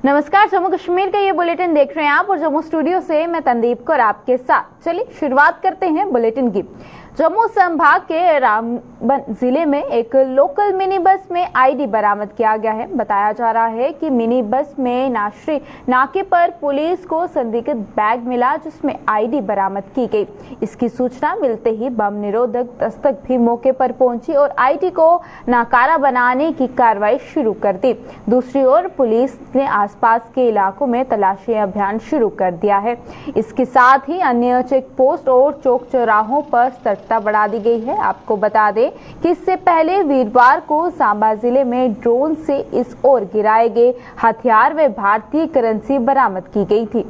नमस्कार, जम्मू कश्मीर का ये बुलेटिन देख रहे हैं आप और जम्मू स्टूडियो से मैं तंदीप कौर आपके साथ। चलिए शुरुआत करते हैं बुलेटिन की। जम्मू संभाग के रामबन जिले में एक लोकल मिनी बस में आईडी बरामद किया गया है। बताया जा रहा है कि मिनी बस में नाश्री नाके पर पुलिस को संदिग्ध बैग मिला जिसमें आईडी बरामद की गई। इसकी सूचना मिलते ही बम निरोधक दस्तक भी मौके पर पहुंची और आईडी को नाकारा बनाने की कार्रवाई शुरू कर दी। दूसरी ओर पुलिस ने आसपास के इलाकों में तलाशी अभियान शुरू कर दिया है। इसके साथ ही अन्य चेक पोस्ट और चौक चौराहों पर सतर्कता बढ़ा दी गई है। आपको बता दें कि इससे पहले वीरवार को सांबा जिले में ड्रोन से इस ओर गिराए गए हथियार व भारतीय करेंसी बरामद की गई थी।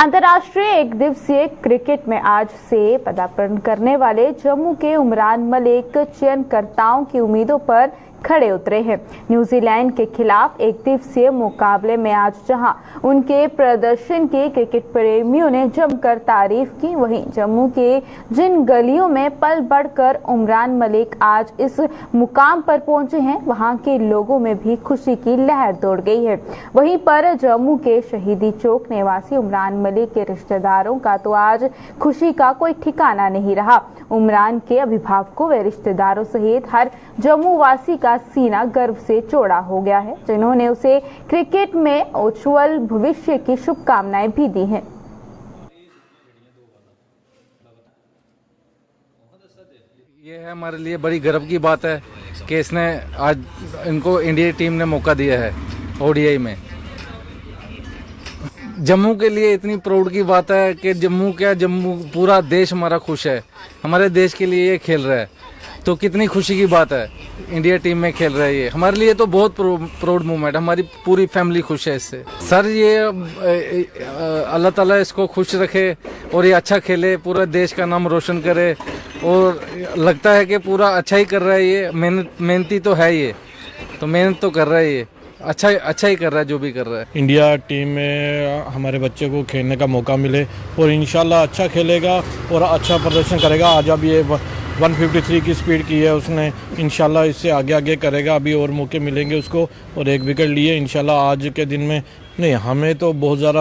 अंतर्राष्ट्रीय एक दिवसीय क्रिकेट में आज से पदार्पण करने वाले जम्मू के उमरान मलिक चयनकर्ताओं की उम्मीदों पर खड़े उतरे हैं। न्यूजीलैंड के खिलाफ एक दिवसीय मुकाबले में आज जहां उनके प्रदर्शन की क्रिकेट प्रेमियों ने जमकर तारीफ की, वहीं जम्मू के जिन गलियों में पल बढ़कर उमरान मलिक आज इस मुकाम पर पहुंचे हैं, वहां के लोगों में भी खुशी की लहर दौड़ गई है। वहीं पर जम्मू के शहीदी चौक निवासी उमरान मलिक के रिश्तेदारों का तो आज खुशी का कोई ठिकाना नहीं रहा। उमरान के अभिभावकों व रिश्तेदारों सहित हर जम्मू वासी का सीना गर्व से चौड़ा हो गया है, जिन्होंने उसे क्रिकेट में उज्जवल भविष्य की शुभकामनाएं भी दी हैं। ये है हमारे लिए बड़ी गर्व की बात है कि इसने आज इनको इंडिया टीम ने मौका दिया है ओडीआई में। जम्मू के लिए इतनी प्राउड की बात है कि जम्मू पूरा देश हमारा खुश है। हमारे देश के लिए ये खेल रहा है तो कितनी खुशी की बात है। इंडिया टीम में खेल रहा है ये हमारे लिए तो बहुत प्राउड मोमेंट। हमारी पूरी फैमिली खुश है इससे। सर ये अल्लाह ताला इसको खुश रखे और ये अच्छा खेले, पूरा देश का नाम रोशन करे। और लगता है कि पूरा अच्छा ही कर रहा है ये। मेहनती तो है ये, तो मेहनत तो कर रहा है ये, अच्छा ही कर रहा है जो भी कर रहा है। इंडिया टीम में हमारे बच्चे को खेलने का मौका मिले और इंशाल्लाह अच्छा खेलेगा और अच्छा प्रदर्शन करेगा। आज अब ये 153 की स्पीड की है उसने, इंशाल्लाह इससे आगे करेगा। अभी और मौके मिलेंगे उसको और एक विकेट लिए इंशाल्लाह आज के दिन में। नहीं, हमें तो बहुत ज़्यादा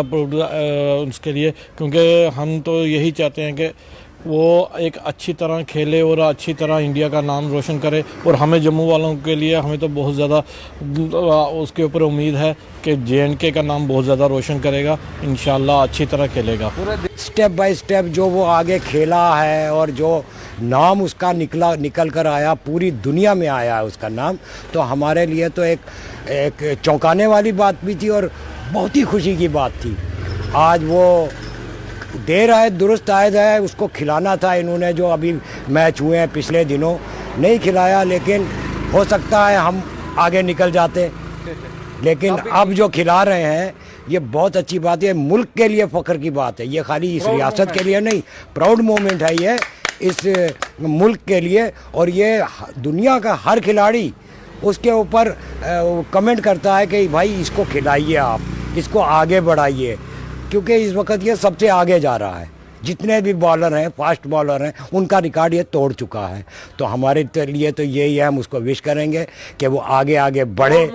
उसके लिए, क्योंकि हम तो यही चाहते हैं कि वो एक अच्छी तरह खेले और अच्छी तरह इंडिया का नाम रोशन करे। और हमें जम्मू वालों के लिए हमें तो बहुत ज़्यादा उसके ऊपर उम्मीद है कि JNK का नाम बहुत ज़्यादा रोशन करेगा। इंशाल्लाह अच्छी तरह खेलेगा। स्टेप बाय स्टेप जो वो आगे खेला है और जो नाम उसका निकल कर आया, पूरी दुनिया में आया है उसका नाम, तो हमारे लिए तो एक चौंकाने वाली बात भी थी और बहुत ही खुशी की बात थी। आज वो देर आए दुरुस्त आयद है, उसको खिलाना था। इन्होंने जो अभी मैच हुए हैं पिछले दिनों नहीं खिलाया, लेकिन हो सकता है हम आगे निकल जाते। लेकिन अब जो खिला रहे हैं ये बहुत अच्छी बात है। मुल्क के लिए फ़ख्र की बात है ये, खाली इस रियासत के लिए नहीं, प्राउड मोमेंट है ये इस मुल्क के लिए। और ये दुनिया का हर खिलाड़ी उसके ऊपर कमेंट करता है कि भाई इसको खिलाइए, आप इसको आगे बढ़ाइए, क्योंकि इस वक्त ये सबसे आगे जा रहा है। जितने भी बॉलर हैं, फास्ट बॉलर हैं, उनका रिकॉर्ड ये तोड़ चुका है। तो हमारे लिए तो यही है, हम उसको विश करेंगे कि वो आगे बढ़े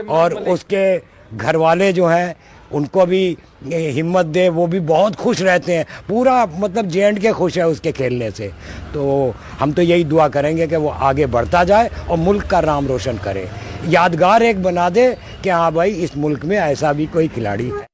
और उसके घर वाले जो हैं उनको भी हिम्मत दे। वो भी बहुत खुश रहते हैं, पूरा मतलब JNK खुश है उसके खेलने से। तो हम तो यही दुआ करेंगे कि वो आगे बढ़ता जाए और मुल्क का नाम रोशन करे, यादगार एक बना दे कि हाँ भाई इस मुल्क में ऐसा भी कोई खिलाड़ी है।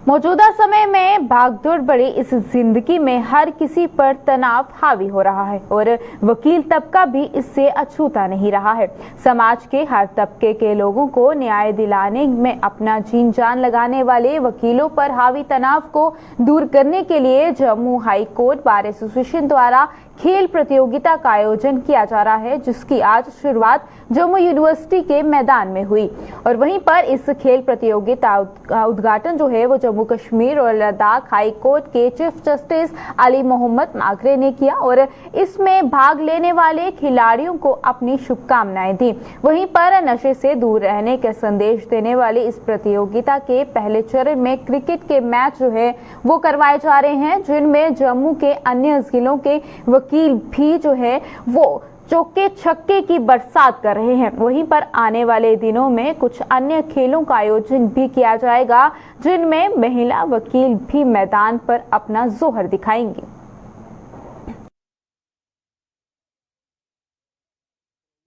मौजूदा समय में भागदौड़ भरी इस जिंदगी में हर किसी पर तनाव हावी हो रहा है और वकील तबका भी इससे अछूता नहीं रहा है। समाज के हर तबके के लोगों को न्याय दिलाने में अपना जीन जान लगाने वाले वकीलों पर हावी तनाव को दूर करने के लिए Jammu high court bar association द्वारा खेल प्रतियोगिता का आयोजन किया जा रहा है, जिसकी आज शुरुआत जम्मू यूनिवर्सिटी के मैदान में हुई। और वहीं पर इस खेल प्रतियोगिता का उद्घाटन जो है वो जम्मू जम्मू कश्मीर और लद्दाख हाई कोर्ट के चीफ जस्टिस अली मोहम्मद मागरे ने किया और इसमें भाग लेने वाले खिलाड़ियों को अपनी शुभकामनाएं दी। वहीं पर नशे से दूर रहने का संदेश देने वाली इस प्रतियोगिता के पहले चरण में क्रिकेट के मैच जो है वो करवाए जा रहे हैं, जिनमें जम्मू के अन्य जिलों के वकील भी जो है वो चौके छक्के की बरसात कर रहे हैं। वहीं पर आने वाले दिनों में कुछ अन्य खेलों का आयोजन भी किया जाएगा, जिनमें महिला वकील भी मैदान पर अपना जोहर दिखाएंगे।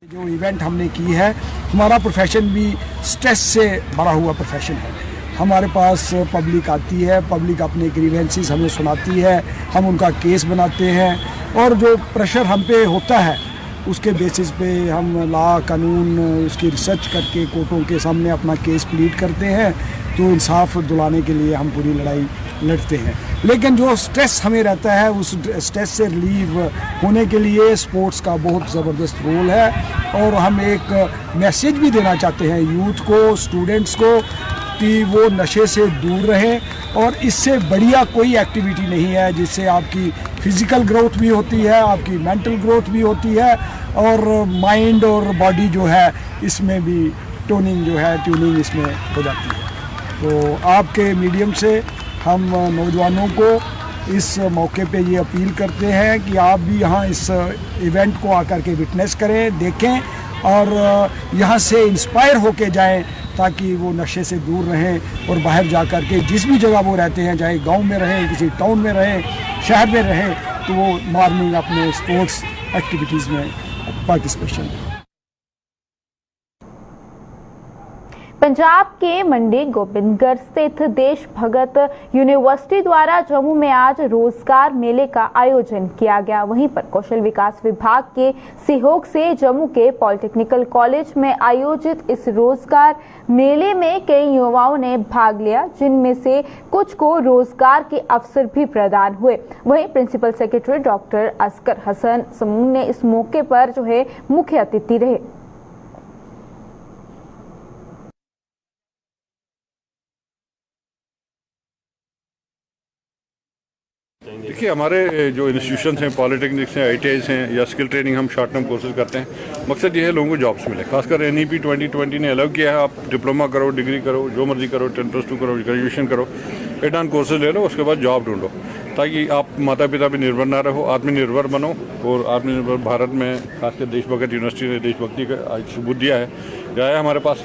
जो इवेंट हमने की है, हमारा प्रोफेशन भी स्ट्रेस से भरा हुआ प्रोफेशन है। हमारे पास पब्लिक आती है, पब्लिक अपने ग्रीवेंसेस हमें सुनाती है, हम उनका केस बनाते हैं और जो प्रेशर हम पे होता है उसके बेसिस पे हम लॉ कानून उसकी रिसर्च करके कोर्टों के सामने अपना केस प्लीड करते हैं, तो इंसाफ दिलाने के लिए हम पूरी लड़ाई लड़ते हैं। लेकिन जो स्ट्रेस हमें रहता है, उस स्ट्रेस से रिलीव होने के लिए स्पोर्ट्स का बहुत ज़बरदस्त रोल है और हम एक मैसेज भी देना चाहते हैं यूथ को, स्टूडेंट्स को, कि वो नशे से दूर रहें। और इससे बढ़िया कोई एक्टिविटी नहीं है जिससे आपकी फिज़िकल ग्रोथ भी होती है, आपकी मेंटल ग्रोथ भी होती है और माइंड और बॉडी जो है इसमें भी ट्यूनिंग इसमें हो जाती है। तो आपके मीडियम से हम नौजवानों को इस मौके पे ये अपील करते हैं कि आप भी यहाँ इस इवेंट को आकर के विटनेस करें, देखें और यहाँ से इंस्पायर होके जाएं ताकि वो नशे से दूर रहें और बाहर जा कर के जिस भी जगह वो रहते हैं, चाहे गांव में रहें, किसी टाउन में रहें, शहर में रहें, तो वो मॉर्निंग अपने स्पोर्ट्स एक्टिविटीज़ में पार्टिसिपेशन। पंजाब के मंडी गोबिंदगढ़ स्थित देश भगत यूनिवर्सिटी द्वारा जम्मू में आज रोजगार मेले का आयोजन किया गया। वहीं पर कौशल विकास विभाग के सहयोग से जम्मू के पॉलिटेक्निकल कॉलेज में आयोजित इस रोजगार मेले में कई युवाओं ने भाग लिया, जिनमें से कुछ को रोजगार के अवसर भी प्रदान हुए। वहीं principal secretary doctor Asghar Hasan Samoon ने इस मौके पर जो है मुख्य अतिथि रहे। देखिए, हमारे जो इंस्टीट्यूशन हैं, पॉलिटेक्निक्स हैं, ITIs हैं या स्किल ट्रेनिंग हम शॉर्ट टर्म कोर्सेज करते हैं। मकसद ये है लोगों को जॉब्स मिले। खासकर NEP 2020 ने अलाउ किया है, आप डिप्लोमा करो, डिग्री करो, जो मर्जी करो, 10+2 करो, ग्रेजुएशन करो, एड-ऑन कोर्सेज ले लो, उसके बाद जॉब ढूंढो ताकि आप माता पिता पर निर्भर ना रहो, आत्मनिर्भर बनो। और आत्मनिर्भर भारत में खासकर देश भगत यूनिवर्सिटी ने देशभक्ति का सबूत दिया है। आया हमारे पास,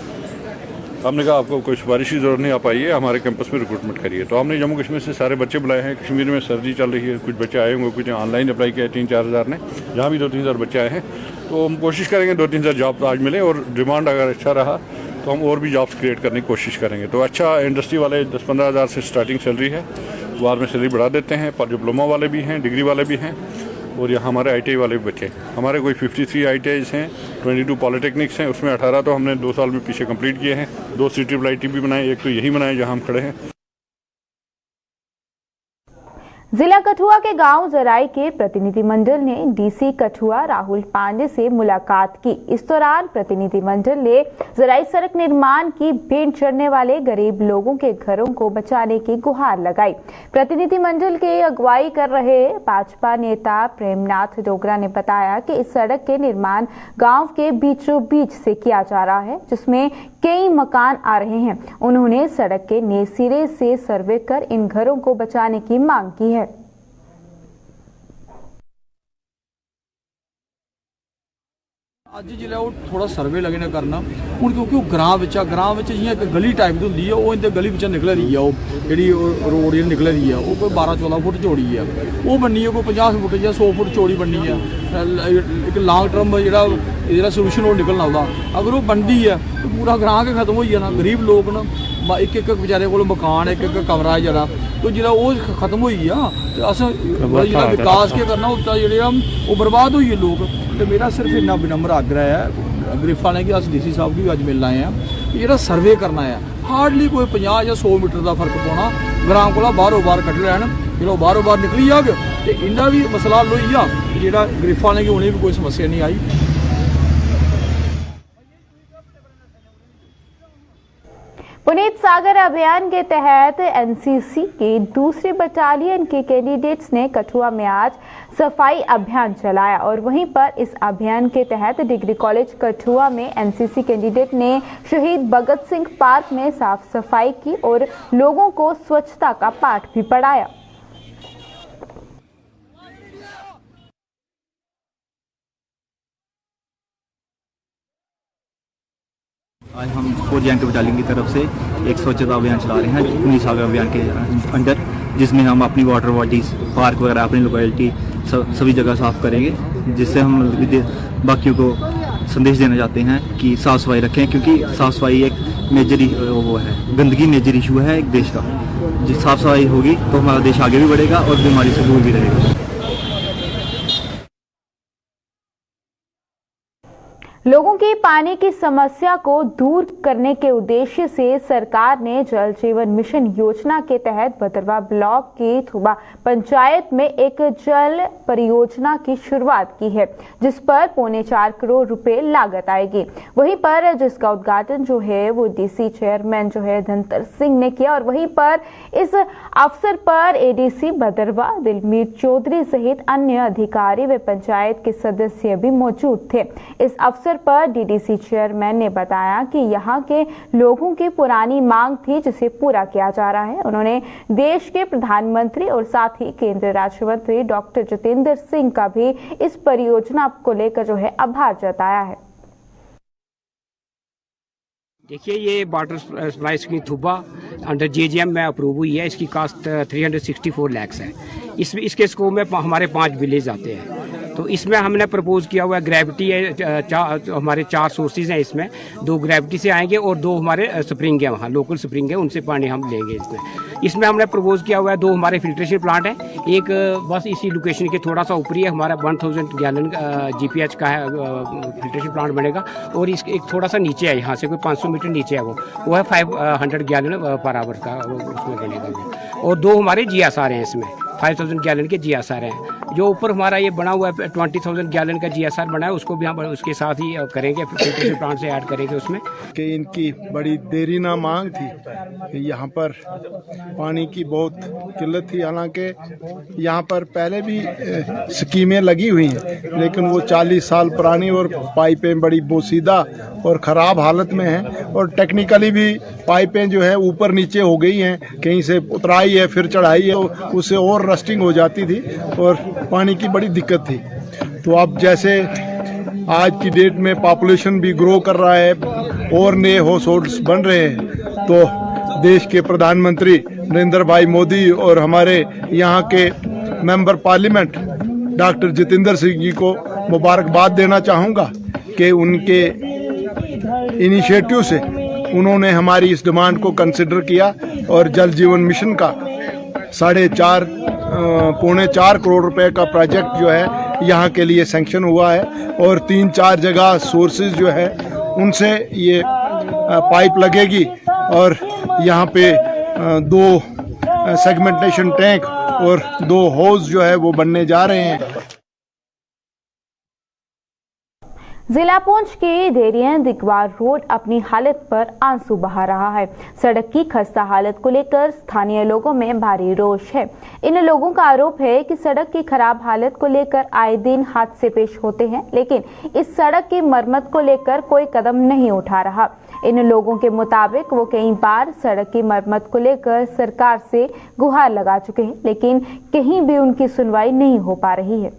हमने कहा आपको कोई सिफारिश की जरूरत नहीं, आप आइए हमारे कैंपस में रिक्रूटमेंट करिए। तो हमने जम्मू कश्मीर से सारे बच्चे बुलाए हैं। कश्मीर में सर्दी चल रही है, कुछ बच्चे आए होंगे, कुछ ऑनलाइन अप्लाई किया 3-4 हज़ार ने, जहाँ भी 2-3 हज़ार बच्चे आए हैं। तो हम कोशिश करेंगे 2-3 हज़ार जॉब आज मिले और डिमांड अगर अच्छा रहा तो हम और भी जॉब्स क्रिएट करने की कोशिश करेंगे। तो अच्छा, इंडस्ट्री वाले 10-15 हज़ार से स्टार्टिंग सैलरी है, बाद में सैलरी बढ़ा देते हैं। पर डिप्लोमा वाले भी हैं, डिग्री वाले भी हैं और यहाँ हमारे ITI वाले भी बच्चे। हमारे कोई 53 ITIs हैं, 22 पॉलिटेक्निक्स हैं, उसमें 18 तो हमने 2 साल में पीछे कंप्लीट किए हैं। 2 CIIT भी बनाए, एक तो यही बनाए जहाँ हम खड़े हैं। जिला कठुआ के गांव जराई के प्रतिनिधिमंडल ने DC कठुआ राहुल पांडे से मुलाकात की। इस दौरान प्रतिनिधिमंडल ने जराई सड़क निर्माण की भेंट चढ़ने वाले गरीब लोगों के घरों को बचाने की गुहार लगाई। प्रतिनिधिमंडल के अगुवाई कर रहे भाजपा नेता प्रेमनाथ डोगरा ने बताया कि इस सड़क के निर्माण गांव के बीचों बीच से किया जा रहा है, जिसमें कई मकान आ रहे हैं। उन्होंने सड़क के नए सिरे से सर्वे कर इन घरों को बचाने की मांग की है। ਅੱਜ ਜਿਹੜਾ ਉਹ ਥੋੜਾ ਸਰਵੇ ਲੱਗੇ ਨੇ ਕਰਨਾ ਹੁਣ, ਕਿਉਂਕਿ ਉਹ ਗ੍ਰਾਮ ਵਿੱਚ ਜਿਹੀਆਂ ਇੱਕ ਗਲੀ ਟਾਈਪ ਦੀ ਹੁੰਦੀ ਆ, ਉਹ ਇਹਦੇ ਗਲੀ ਵਿੱਚੋਂ ਨਿਕਲ ਰਹੀ ਆ। ਉਹ ਜਿਹੜੀ ਰੋਡ ਜਿਹੜੀ ਨਿਕਲ ਰਹੀ ਆ ਉਹ ਕੋਈ 12-14 ਫੁੱਟ ਚੌੜੀ ਆ, ਉਹ ਬੰਨੀ ਆ ਕੋਈ 50 ਫੁੱਟ ਜਾਂ 100 ਫੁੱਟ ਚੌੜੀ ਬੰਨੀ ਆ। ਇੱਕ ਲੌਂਗ ਟਰਮ ਜਿਹੜਾ ਸੋਲੂਸ਼ਨ ਉਹ ਨਿਕਲਣਾ ਉਹਦਾ, ਅਗਰ ਉਹ ਬਣਦੀ ਆ ਤਾਂ ਪੂਰਾ ਗ੍ਰਾਮ ਕੇ ਖਤਮ ਹੋ ਜਾਣਾ। ਗਰੀਬ ਲੋਕ ਨਾ ਇੱਕ ਵਿਚਾਰੇ ਕੋਲ ਮਕਾਨ, ਇੱਕ ਕਮਰਾ ਜਿਹੜਾ, तो ਜਿਹੜਾ ਉਹ ਖਤਮ ਹੋਈ ਆ ਤੇ ਅਸਾਂ ਜਿਹੜਾ ਵਿਕਾਸ ਕੇ ਕਰਨਾ ਉਹ ਤਾਂ ਜਿਹੜੇ ਆ ਉਹ ਬਰਬਾਦ ਹੋਈ ਹੈ ਲੋਕ। ਤੇ ਮੇਰਾ ਸਿਰਫ ਇੰਨਾ ਵਿਨम्र आग्रह है ਗਰੀਫਾਂ ਨੇ ਕਿ ਅਸੀਂ DC ਸਾਹਿਬ ਵੀ ਅੱਜ ਮਿਲਣਾ ਆ ਕਿ ਜਿਹੜਾ ਸਰਵੇ ਕਰਨਾ ਆ, ਹਾਰਡਲੀ ਕੋਈ 50 ਜਾਂ 100 ਮੀਟਰ ਦਾ ਫਰਕ ਪਾਉਣਾ, ਗ੍ਰਾਮ ਕੋਲ ਬਾਹਰੋਂ ਬਾਹਰ ਕੱਢ ਲੈਣ, ਜਿਹੜਾ ਬਾਹਰੋਂ ਬਾਹਰ ਨਿਕਲੀ ਜਾਵੇ ਤੇ ਇਹਨਾਂ ਵੀ ਮਸਲਾ ਹੱਲ ਹੋਈ ਆ। ਜਿਹੜਾ ਗਰੀਫਾਂ ਨੇ ਕਿ ਹੁਣੇ ਵੀ ਕੋਈ ਸਮੱਸਿਆ ਨਹੀਂ ਆਈ। पुनीत सागर अभियान के तहत एनसीसी की दूसरी बटालियन के कैंडिडेट्स ने कठुआ में आज सफाई अभियान चलाया और वहीं पर इस अभियान के तहत डिग्री कॉलेज कठुआ में एनसीसी कैंडिडेट ने शहीद भगत सिंह पार्क में साफ सफाई की और लोगों को स्वच्छता का पाठ भी पढ़ाया। आज हम 4 जैन के बटालियन की तरफ से एक स्वच्छता अभियान चला रहे हैं पुनीत सागर अभियान के अंडर, जिसमें हम अपनी वाटर बॉडीज, पार्क वगैरह, अपनी लोकेलिटी सभी जगह साफ़ करेंगे, जिससे हम बाकियों को संदेश देना चाहते हैं कि साफ़ सफाई रखें, क्योंकि साफ़ सफाई एक मेजर वो है, गंदगी मेजर इशू है एक देश का। जिस साफ़ सफाई होगी तो हमारा देश आगे भी बढ़ेगा और बीमारी से दूर भी रहेगा। लोगों की पानी की समस्या को दूर करने के उद्देश्य से सरकार ने जल जीवन मिशन योजना के तहत भदरवा ब्लॉक की थुबा पंचायत में एक जल परियोजना की शुरुआत की है, जिस पर 4.25 करोड़ रुपए लागत आएगी। वहीं पर जिसका उद्घाटन जो है वो डीसी चेयरमैन जो है धनतर सिंह ने किया और वहीं पर इस अवसर पर एडीसी भदरवा दिलमीर चौधरी सहित अन्य अधिकारी व पंचायत के सदस्य भी मौजूद थे। इस अवसर पर डीडीसी चेयरमैन ने बताया कि यहां के लोगों की पुरानी मांग थी, जिसे पूरा किया जा रहा है। उन्होंने देश के प्रधानमंत्री और साथ ही केंद्रीय राज्य मंत्री डॉक्टर जितेंद्र सिंह का भी इस परियोजना को लेकर जो है आभार जताया है। देखिए, ये वाटर सप्लाई स्कीम थुब्बा अंडर जेजीएम में अप्रूव हुई है। इसकी कास्ट 364 लाख है। इसके स्कोप में हमारे 5 विलेज आते हैं। तो इसमें हमने प्रपोज किया हुआ है, ग्रेविटी है, हमारे 4 सोर्सेज हैं इसमें, 2 ग्रेविटी से आएंगे और 2 हमारे स्प्रिंग है, वहाँ लोकल स्प्रिंग है, उनसे पानी हम लेंगे। इसमें हमने प्रपोज किया हुआ है 2 हमारे फिल्ट्रेशन प्लांट है, एक बस इसी लोकेशन के थोड़ा सा ऊपरी है, हमारा 1000 गैलन GPH का है फिल्ट्रेशन प्लांट बनेगा, और इस एक थोड़ा सा नीचे है, यहाँ से कोई 500 मीटर नीचे है, वो है 500 गैलन पर आवर का, उसमें बनेगा। और 2 हमारे GSR हैं, इसमें 5000 गैलन के GSR हैं। जो ऊपर हमारा ये बना हुआ है 20,000 गैलन का GSR बना है, उसको भी हम उसके साथ ही करेंगे, फिल्ट्रेशन प्लांट से ऐड करेंगे उसमें। कि इनकी बड़ी देरी ना मांग थी कि यहाँ पर पानी की बहुत किल्लत थी। हालांकि यहाँ पर पहले भी स्कीमें लगी हुई हैं, लेकिन वो 40 साल पुरानी और पाइपें बड़ी बोसीदा और ख़राब हालत में हैं, और टेक्निकली भी पाइपें जो है ऊपर नीचे हो गई हैं, कहीं से उतराई है फिर चढ़ाई है, उससे और रस्टिंग हो जाती थी और पानी की बड़ी दिक्कत थी। तो अब जैसे आज की डेट में पॉपुलेशन भी ग्रो कर रहा है और नए हाउस होल्ड्स बन रहे हैं, तो देश के प्रधानमंत्री नरेंद्र भाई मोदी और हमारे यहाँ के member parliament doctor Jitendra Singh ji को मुबारकबाद देना चाहूँगा कि उनके इनिशिएटिव से उन्होंने हमारी इस डिमांड को कंसिडर किया और जल जीवन मिशन का 4.5 करोड़ रुपए का प्रोजेक्ट जो है यहाँ के लिए सैंक्शन हुआ है, और 3-4 जगह सोर्सेज जो है उनसे ये पाइप लगेगी, और यहाँ पे 2 सेगमेंटेशन टैंक और 2 हौज जो है वो बनने जा रहे हैं। जिला पुंछ की देरियां दिगवार रोड अपनी हालत पर आंसू बहा रहा है। सड़क की खस्ता हालत को लेकर स्थानीय लोगों में भारी रोष है। इन लोगों का आरोप है कि सड़क की खराब हालत को लेकर आए दिन हादसे पेश होते हैं, लेकिन इस सड़क की मरम्मत को लेकर कोई कदम नहीं उठा रहा। इन लोगों के मुताबिक वो कई बार सड़क की मरम्मत को लेकर सरकार से गुहार लगा चुके हैं, लेकिन कहीं भी उनकी सुनवाई नहीं हो पा रही है।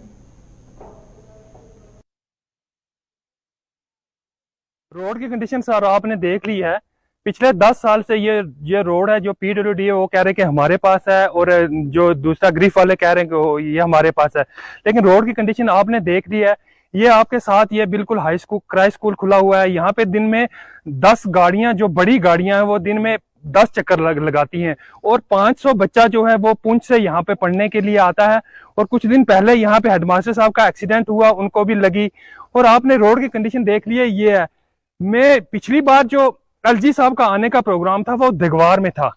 रोड की कंडीशन सर आपने देख ली है। पिछले 10 साल से ये रोड है, जो PWD है वो कह रहे हैं कि हमारे पास है, और जो दूसरा ग्रीफ वाले कह रहे हैं कि ये हमारे पास है, लेकिन रोड की कंडीशन आपने देख ली है। ये आपके साथ ये बिल्कुल हाई स्कूल क्राई स्कूल खुला हुआ है। यहाँ पे दिन में 10 गाड़ियां, जो बड़ी गाड़ियां हैं वो दिन में 10 चक्कर लगाती हैं, और 500 बच्चा जो है वो पुंछ से यहाँ पे पढ़ने के लिए आता है। और कुछ दिन पहले यहाँ पे हेडमास्टर साहब का एक्सीडेंट हुआ, उनको भी लगी। और आपने रोड की कंडीशन देख ली है। ये है, मैं पिछली बार जो LG साहब का आने का प्रोग्राम था वो दिगवार में था,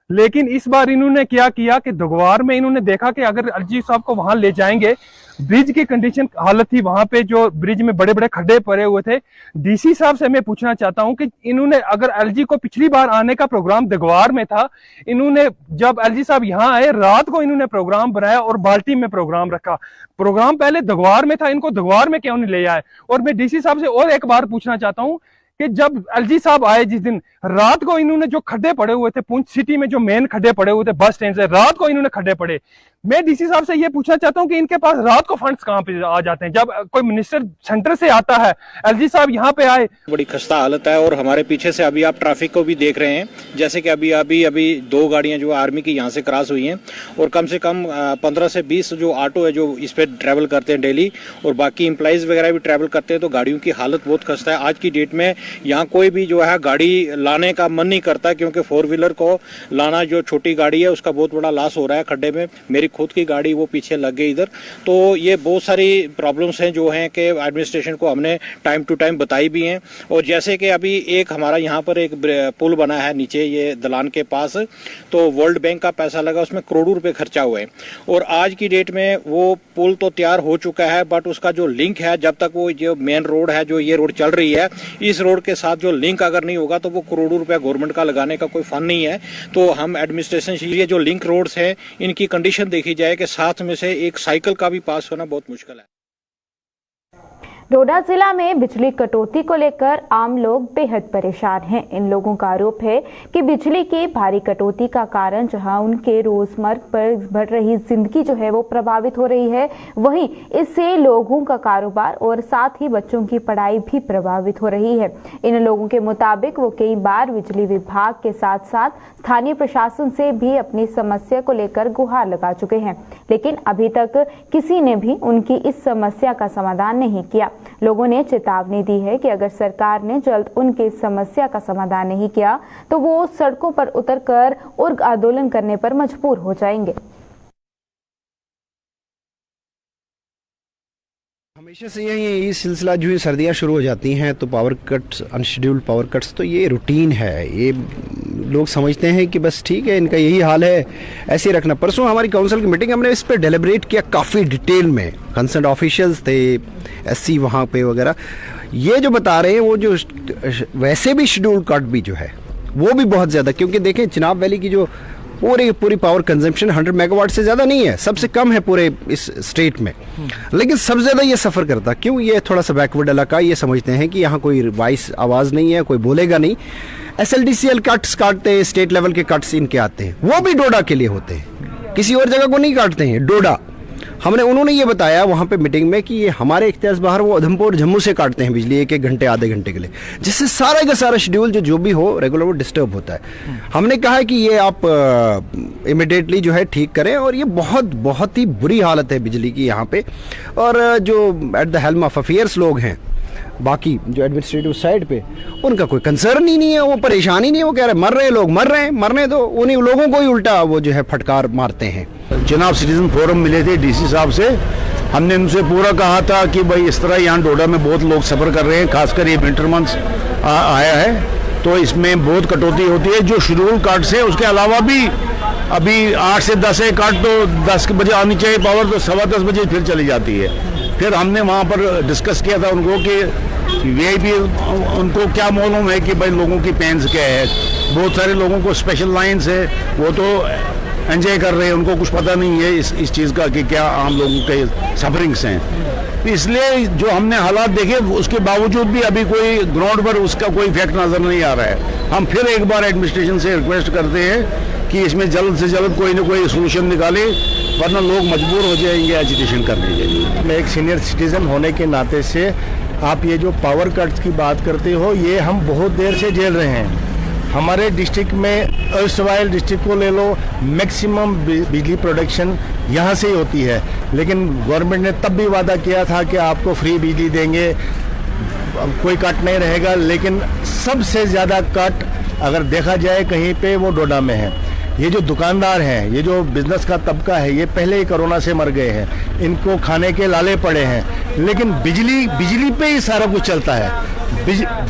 लेकिन इस बार इन्होंने क्या किया कि दिगवार में इन्होंने देखा कि अगर LG साहब को वहां ले जाएंगे, ब्रिज की कंडीशन हालत थी, वहां पे जो ब्रिज में बड़े बड़े खड्डे पड़े हुए थे। डीसी साहब से मैं पूछना चाहता हूं कि इन्होंने, अगर एलजी को पिछली बार आने का प्रोग्राम दगवार में था, इन्होंने जब एलजी साहब यहाँ आए रात को इन्होंने प्रोग्राम बनाया और बाल्टी में प्रोग्राम रखा। प्रोग्राम पहले दगवार में था, इनको दगवार में क्यों नहीं ले आए? और मैं डीसी साहब से और एक बार पूछना चाहता हूं कि जब एलजी साहब आए जिस दिन, रात को इन्होंने जो खड्डे पड़े हुए थे पुंछ सिटी में, जो मेन खड्डे पड़े हुए थे बस स्टैंड से, रात को इन्होंने खड्डे पड़े। मैं डीसी साहब से ये पूछना चाहता हूं कि इनके पास रात को फंड्स कहां पे आ जाते हैं? जब कोई मिनिस्टर सेंटर से आता है, एलजी साहब यहाँ पे आए। बड़ी खस्ता हालत है। और हमारे पीछे से अभी आप ट्रैफिक को भी देख रहे हैं, जैसे कि अभी 2 गाड़ियां जो आर्मी की यहाँ से क्रॉस हुई हैं, और कम से कम 15 से 20 जो ऑटो है जो इस पे ट्रैवल करते हैं डेली, और बाकी एम्प्लॉइज वगैरह भी ट्रैवल करते हैं। तो गाड़ियों की हालत बहुत खस्ता है। आज की डेट में यहाँ कोई भी जो है गाड़ी लाने का मन नहीं करता, क्योंकि 4 व्हीलर को लाना, जो छोटी गाड़ी है उसका बहुत बड़ा लॉस हो रहा है खड्डे में। मेरी खुद की गाड़ी वो पीछे लग गई इधर। तो ये बहुत सारी प्रॉब्लम्स हैं जो हैं कि एडमिनिस्ट्रेशन को हमने टाइम टू टाइम बताई भी हैं। और जैसे कि अभी एक हमारा यहाँ पर एक पुल बना है नीचे ये दलान के पास, तो वर्ल्ड बैंक का पैसा लगा, उसमें करोड़ों रुपए खर्चा हुए हैं। और आज की डेट में वो पुल तो तैयार हो चुका है, बट उसका जो लिंक है, जब तक वो जो मेन रोड है, जो ये रोड चल रही है, इस रोड के साथ जो लिंक अगर नहीं होगा तो वो करोड़ों रुपया गवर्नमेंट का लगाने का कोई फंड नहीं है। तो हम एडमिनिस्ट्रेशन से ये जो लिंक रोड्स हैं इनकी कंडीशन देखी जाए कि साथ में से एक साइकिल का भी पास होना बहुत मुश्किल है। डोडा जिला में बिजली कटौती को लेकर आम लोग बेहद परेशान हैं। इन लोगों का आरोप है कि बिजली की भारी कटौती का कारण जहां उनके रोजमर्रा पर बढ़ रही जिंदगी जो है वो प्रभावित हो रही है, वहीं इससे लोगों का कारोबार और साथ ही बच्चों की पढ़ाई भी प्रभावित हो रही है। इन लोगों के मुताबिक वो कई बार बिजली विभाग के साथ साथ स्थानीय प्रशासन से भी अपनी समस्या को लेकर गुहार लगा चुके हैं, लेकिन अभी तक किसी ने भी उनकी इस समस्या का समाधान नहीं किया। लोगों ने चेतावनी दी है कि अगर सरकार ने जल्द उनकी समस्या का समाधान नहीं किया तो वो सड़कों पर उतरकर उग्र आंदोलन करने पर मजबूर हो जाएंगे। हमेशा से ये सिलसिला जो है, सर्दियाँ शुरू हो जाती हैं तो power cuts, unscheduled power cuts, तो ये रूटीन है। ये लोग समझते हैं कि बस ठीक है, इनका यही हाल है, ऐसे रखना। परसों हमारी काउंसिल की मीटिंग, हमने इस पर डेलिब्रेट किया काफ़ी डिटेल में। कंसर्न ऑफिशियल्स थे, एससी वहाँ पे वगैरह, ये जो बता रहे हैं वो जो वैसे भी शेड्यूल कट भी जो है वो भी बहुत ज़्यादा, क्योंकि देखें चिनाब वैली की जो पूरी पावर कंजम्पशन 100 मेगावाट से ज़्यादा नहीं है, सबसे कम है पूरे इस स्टेट में, लेकिन सबसे ज़्यादा ये सफ़र करता। क्यों? ये थोड़ा सा बैकवर्ड इलाका, ये समझते हैं कि यहाँ कोई वॉइस आवाज़ नहीं है, कोई बोलेगा नहीं। SLDCL कट्स काटते हैं, स्टेट लेवल के कट्स इनके आते हैं, वो भी डोडा के लिए होते हैं, किसी और जगह को नहीं काटते हैं, डोडा। उन्होंने ये बताया वहाँ पे मीटिंग में कि ये हमारे इख्तियार बाहर वो उधमपुर जम्मू से काटते हैं बिजली 1-1 घंटे आधे घंटे के लिए, जिससे सारा का सारा शेड्यूल जो भी हो रेगुलर वो डिस्टर्ब होता है। हमने कहा है कि ये आप इमिडिएटली जो है ठीक करें, और ये बहुत ही बुरी हालत है बिजली की यहाँ पे। और जो at the helm of affairs लोग हैं, बाकी जो एडमिनिस्ट्रेटिव साइड पे, उनका कोई कंसर्न ही नहीं है, वो परेशानी नहीं है, वो कह रहे मर रहे लोग, मर रहे हैं, मरने दो। उन्हीं लोगों को ही उल्टा वो जो है फटकार मारते हैं। जनाब सिटीजन फोरम मिले थे डीसी साहब से, हमने उनसे पूरा कहा था कि भाई इस तरह यहाँ डोडा में बहुत लोग सफ़र कर रहे हैं, खासकर ये विंटर मंथ्स आया है, तो इसमें बहुत कटौती होती है। जो शेड्यूल काट्स है उसके अलावा भी अभी 8 से 10 है काट, तो 10 बजे आनी चाहिए पावर, तो 10:15 बजे फिर चली जाती है। फिर हमने वहाँ पर डिस्कस किया था उनको कि वीआईपी, उनको क्या मालूम है कि भाई लोगों की पेंस क्या है। बहुत सारे लोगों को स्पेशल लाइन्स है, वो तो एंजॉय कर रहे हैं, उनको कुछ पता नहीं है इस चीज़ का कि क्या आम लोगों के सफरिंग्स हैं। इसलिए जो हमने हालात देखे उसके बावजूद भी अभी कोई ग्राउंड पर उसका कोई इफेक्ट नज़र नहीं आ रहा है। हम फिर एक बार एडमिनिस्ट्रेशन से रिक्वेस्ट करते हैं कि इसमें जल्द से जल्द कोई न कोई सोल्यूशन निकाले, वरना लोग मजबूर हो जाएंगे एजिटेशन करने के लिए। मैं एक सीनियर सिटीजन होने के नाते से आप ये जो पावर कट्स की बात करते हो, ये हम बहुत देर से झेल रहे हैं। हमारे डिस्ट्रिक्ट में अर्सवाइल डिस्ट्रिक्ट को ले लो, मैक्सिमम बिजली प्रोडक्शन यहाँ से ही होती है, लेकिन गवर्नमेंट ने तब भी वादा किया था कि आपको फ्री बिजली देंगे, कोई कट नहीं रहेगा। लेकिन सबसे ज़्यादा कट अगर देखा जाए कहीं पे वो डोडा में है। ये जो दुकानदार हैं, ये जो बिजनेस का तबका है, ये पहले ही कोरोना से मर गए हैं, इनको खाने के लाले पड़े हैं। लेकिन बिजली पे ही सारा कुछ चलता है।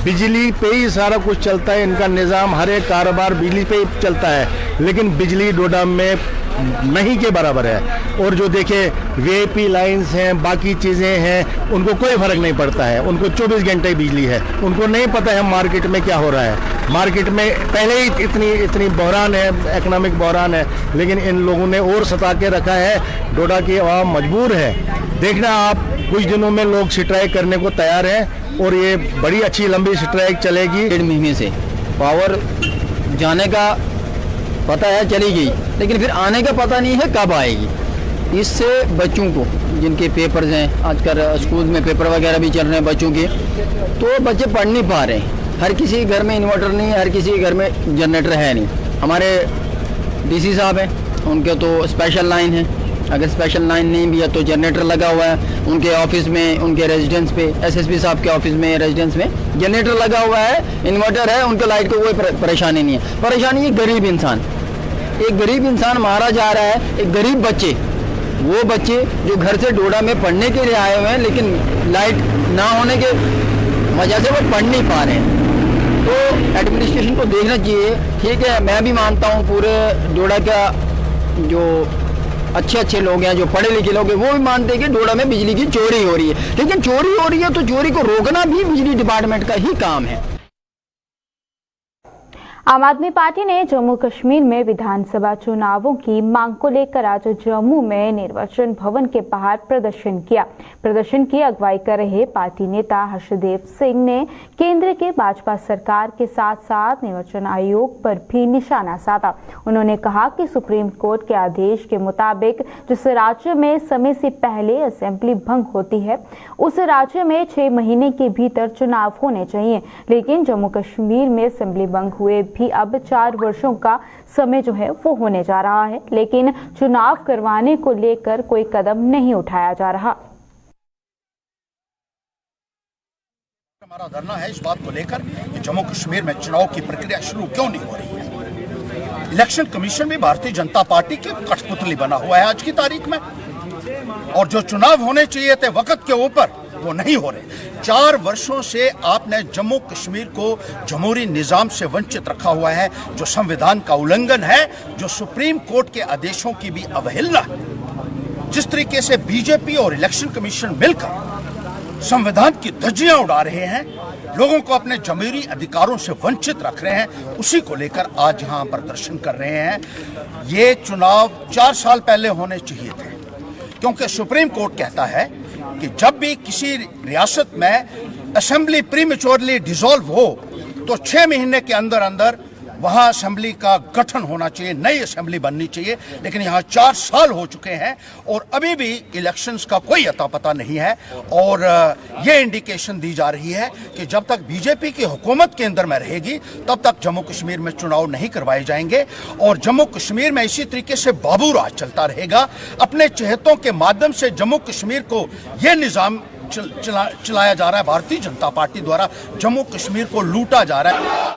बिजली पे ही सारा कुछ चलता है, इनका निज़ाम हर एक कारोबार बिजली पे ही चलता है। लेकिन बिजली डोडा में नहीं के बराबर है। और जो देखे वीआईपी लाइंस हैं, बाकी चीज़ें हैं, उनको कोई फर्क नहीं पड़ता है। उनको 24 घंटे बिजली है, उनको नहीं पता है मार्केट में क्या हो रहा है। मार्केट में पहले ही इतनी बहरान है, इकोनॉमिक बहरान है, लेकिन इन लोगों ने और सता के रखा है। डोडा की आवाम मजबूर है। देखना आप, कुछ दिनों में लोग स्ट्राइक करने को तैयार हैं और ये बड़ी अच्छी लंबी स्ट्राइक चलेगी। 1.5 महीने से पावर जाने का पता है चली गई, लेकिन फिर आने का पता नहीं है कब आएगी। इससे बच्चों को जिनके पेपर्स हैं, आजकल स्कूल में पेपर वगैरह भी चल रहे हैं बच्चों के, तो बच्चे पढ़ नहीं पा रहे हैं। हर किसी के घर में इन्वर्टर नहीं है, हर किसी के घर में जनरेटर है नहीं। हमारे डीसी साहब हैं, उनके तो स्पेशल लाइन है, अगर स्पेशल लाइन नहीं भी है तो जनरेटर लगा हुआ है उनके ऑफिस में, उनके रेजिडेंस पे, एसएसपी साहब के ऑफिस में, रेजिडेंस में जनरेटर लगा हुआ है, इन्वर्टर है, उनके लाइट को कोई परेशानी नहीं है। परेशानी है गरीब इंसान, एक गरीब इंसान मारा जा रहा है। एक गरीब बच्चे, वो बच्चे जो घर से डोडा में पढ़ने के लिए आए हुए हैं, लेकिन लाइट ना होने के वजह से वो पढ़ नहीं पा रहे हैं। तो एडमिनिस्ट्रेशन को देखना चाहिए। ठीक है, मैं भी मानता हूँ पूरे डोडा का जो अच्छे लोग हैं, जो पढ़े लिखे लोग हैं, वो भी मानते हैं कि डोडा में बिजली की चोरी हो रही है। लेकिन चोरी हो रही है तो चोरी को रोकना भी बिजली डिपार्टमेंट का ही काम है। आम आदमी पार्टी ने जम्मू कश्मीर में विधानसभा चुनावों की मांग को लेकर आज जम्मू में निर्वाचन भवन के बाहर प्रदर्शन किया। प्रदर्शन की अगुवाई कर रहे पार्टी नेता हर्षदेव सिंह ने केंद्र के भाजपा सरकार के साथ साथ निर्वाचन आयोग पर भी निशाना साधा। उन्होंने कहा कि सुप्रीम कोर्ट के आदेश के मुताबिक जिस राज्य में समय से पहले असेंबली भंग होती है, उस राज्य में 6 महीने के भीतर चुनाव होने चाहिए। लेकिन जम्मू कश्मीर में असेंबली भंग हुए भी अब 4 वर्षों का समय जो है वो होने जा रहा है, लेकिन चुनाव करवाने को लेकर कोई कदम नहीं उठाया जा रहा। हमारा धरना है इस बात को लेकर कि जम्मू कश्मीर में चुनाव की प्रक्रिया शुरू क्यों नहीं हो रही है। इलेक्शन कमीशन भी भारतीय जनता पार्टी की कठपुतली बना हुआ है आज की तारीख में, और जो चुनाव होने चाहिए थे वक्त के ऊपर, वो नहीं हो रहे। 4 वर्षों से आपने जम्मू कश्मीर को जमहूरी निजाम से वंचित रखा हुआ है, जो संविधान का उल्लंघन है, जो सुप्रीम कोर्ट के आदेशों की भी अवहेलना है। जिस तरीके से बीजेपी और इलेक्शन कमीशन मिलकर संविधान की धज्जियां उड़ा रहे हैं, लोगों को अपने जमहूरी अधिकारों से वंचित रख रहे हैं, उसी को लेकर आज यहां प्रदर्शन कर रहे हैं। ये चुनाव 4 साल पहले होने चाहिए थे, क्योंकि सुप्रीम कोर्ट कहता है कि जब भी किसी रियासत में असेंबली प्रीमेच्योरली डिसॉल्व हो तो 6 महीने के अंदर अंदर वहां असेंबली का गठन होना चाहिए, नई असेंबली बननी चाहिए। लेकिन यहाँ 4 साल हो चुके हैं और अभी भी इलेक्शंस का कोई अता पता नहीं है। और ये इंडिकेशन दी जा रही है कि जब तक बीजेपी की हुकूमत केंद्र में रहेगी तब तक जम्मू कश्मीर में चुनाव नहीं करवाए जाएंगे, और जम्मू कश्मीर में इसी तरीके से बाबू राज चलता रहेगा। अपने चहेतों के माध्यम से जम्मू कश्मीर को यह निजाम चलाया जा रहा है, भारतीय जनता पार्टी द्वारा जम्मू कश्मीर को लूटा जा रहा है।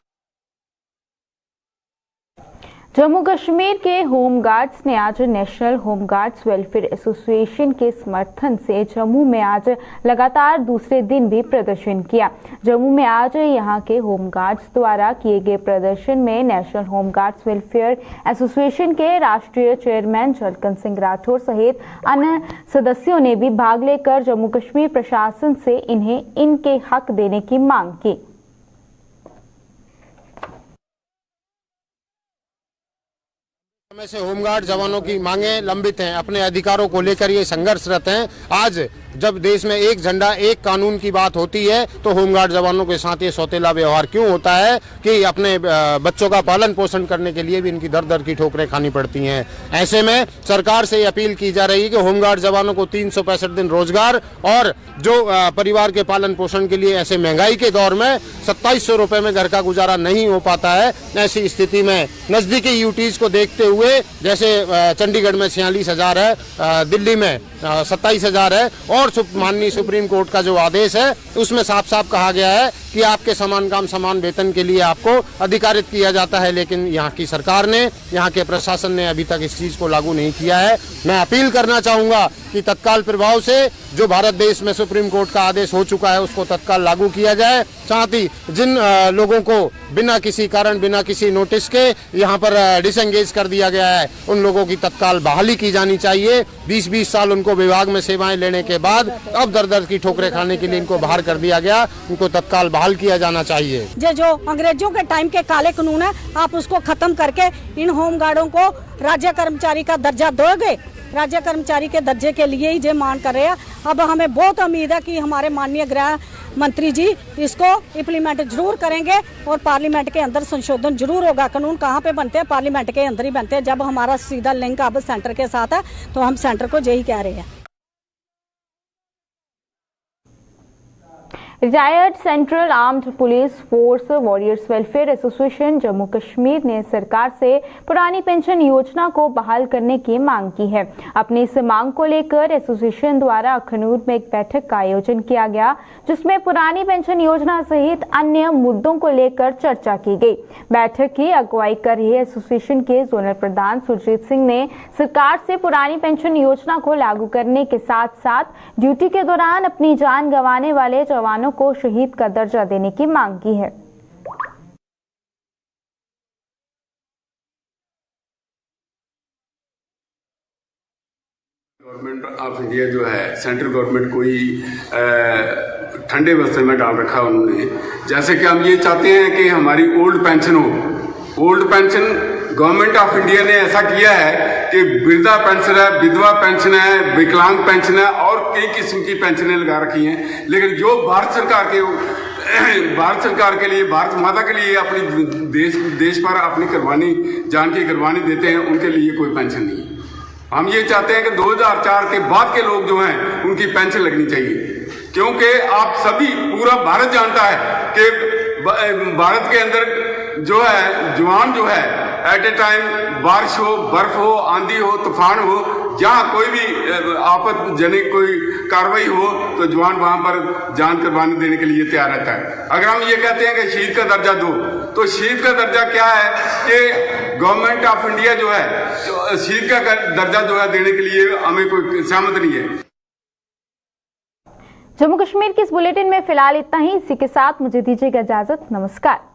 जम्मू कश्मीर के होमगार्ड्स ने आज नेशनल होमगार्ड्स वेलफेयर एसोसिएशन के समर्थन से जम्मू में आज लगातार दूसरे दिन भी प्रदर्शन किया। जम्मू में आज यहां के होमगार्ड्स द्वारा किए गए प्रदर्शन में नेशनल होमगार्ड्स वेलफेयर एसोसिएशन के राष्ट्रीय चेयरमैन झलकन सिंह राठौर सहित अन्य सदस्यों ने भी भाग लेकर जम्मू कश्मीर प्रशासन से इन्हें इनके हक देने की मांग की। समय से होमगार्ड जवानों की मांगे लंबित हैं, अपने अधिकारों को लेकर ये संघर्षरत हैं। आज जब देश में एक झंडा एक कानून की बात होती है तो होमगार्ड जवानों के साथ ये सौतेला व्यवहार क्यों होता है कि अपने बच्चों का पालन पोषण करने के लिए भी इनकी दर दर की ठोकरें खानी पड़ती हैं। ऐसे में सरकार से अपील की जा रही है कि होमगार्ड जवानों को 365 दिन रोजगार, और जो परिवार के पालन पोषण के लिए ऐसे महंगाई के दौर में 2700 रुपए में घर का गुजारा नहीं हो पाता है, ऐसी स्थिति में नजदीकी यूटीज को देखते हुए, जैसे चंडीगढ़ में 46,000 है, दिल्ली में 27,000 है, और माननीय सुप्रीम कोर्ट का जो आदेश है उसमें साफ साफ कहा गया है कि आपके समान काम समान वेतन के लिए आपको अधिकारित किया जाता है, लेकिन यहाँ की सरकार ने, यहाँ के प्रशासन ने अभी तक इस चीज को लागू नहीं किया है। मैं अपील करना चाहूंगा कि तत्काल प्रभाव से जो भारत देश में सुप्रीम कोर्ट का आदेश हो चुका है उसको तत्काल लागू किया जाए। साथ ही जिन लोगों को बिना किसी कारण, बिना किसी नोटिस के यहाँ पर डिसएंगेज कर दिया गया है, उन लोगों की तत्काल बहाली की जानी चाहिए। 20-20 साल उनको विभाग में सेवाएं लेने के बाद अब दर की ठोकरें खाने के लिए इनको बाहर कर दिया गया, उनको तत्काल बहाल किया जाना चाहिए। जो अंग्रेजों के टाइम के काले कानून है, आप उसको खत्म करके इन होमगार्डों को राज्य कर्मचारी का दर्जा दोगे। राज्य कर्मचारी के दर्जे के लिए ही जे मांग कर रहे हैं। अब हमें बहुत उम्मीद है कि हमारे माननीय गृह मंत्री जी इसको इम्प्लीमेंट जरूर करेंगे और पार्लियामेंट के अंदर संशोधन जरूर होगा। कानून कहाँ पे बनते हैं? पार्लियामेंट के अंदर ही बनते हैं। जब हमारा सीधा लिंक अब सेंटर के साथ है तो हम सेंटर को यही कह रहे हैं। Retired central armed police force warriors welfare association Jammu Kashmir ने सरकार से पुरानी पेंशन योजना को बहाल करने की मांग की है। अपनी इस मांग को लेकर एसोसिएशन द्वारा अखनूर में एक बैठक का आयोजन किया गया, जिसमें पुरानी पेंशन योजना सहित अन्य मुद्दों को लेकर चर्चा की गई। बैठक की अगुवाई कर रहे एसोसिएशन के जोनल प्रधान सुरजीत सिंह ने सरकार से पुरानी पेंशन योजना को लागू करने के साथ साथ ड्यूटी के दौरान अपनी जान गंवाने वाले जवानों को शहीद का दर्जा देने की मांग की है। गवर्नमेंट ऑफ इंडिया जो है, सेंट्रल गवर्नमेंट कोई ठंडे बस्ते में डाल रखा उन्होंने। जैसे कि हम ये चाहते हैं कि हमारी ओल्ड पेंशन हो। Old pension government of India ने ऐसा किया है कि वृद्धा पेंशन है, विधवा पेंशन है, विकलांग पेंशन है और कई किस्म की पेंशनें लगा रखी हैं। लेकिन जो भारत सरकार के लिए, भारत माता के लिए अपनी देश पर अपनी जान की कुर्बानी देते हैं, उनके लिए कोई पेंशन नहीं है। हम ये चाहते हैं कि 2004 के बाद के लोग जो हैं उनकी पेंशन लगनी चाहिए, क्योंकि आप सभी, पूरा भारत जानता है कि भारत के अंदर जो है जवान जो है एट ए टाइम बारिश हो, बर्फ हो, आंधी हो, तूफान हो, जहाँ कोई भी आपत्तिजनक कोई कार्रवाई हो तो जवान वहां पर जान कुर्बानी देने के लिए तैयार रहता है। अगर हम ये कहते हैं कि शहीद का दर्जा दो, तो शहीद का दर्जा क्या है कि गवर्नमेंट ऑफ इंडिया जो है शहीद का दर्जा जो है देने के लिए हमें कोई सहमत नहीं है। जम्मू कश्मीर के इस बुलेटिन में फिलहाल इतना ही। इसी के साथ मुझे दीजिएगा इजाजत। नमस्कार।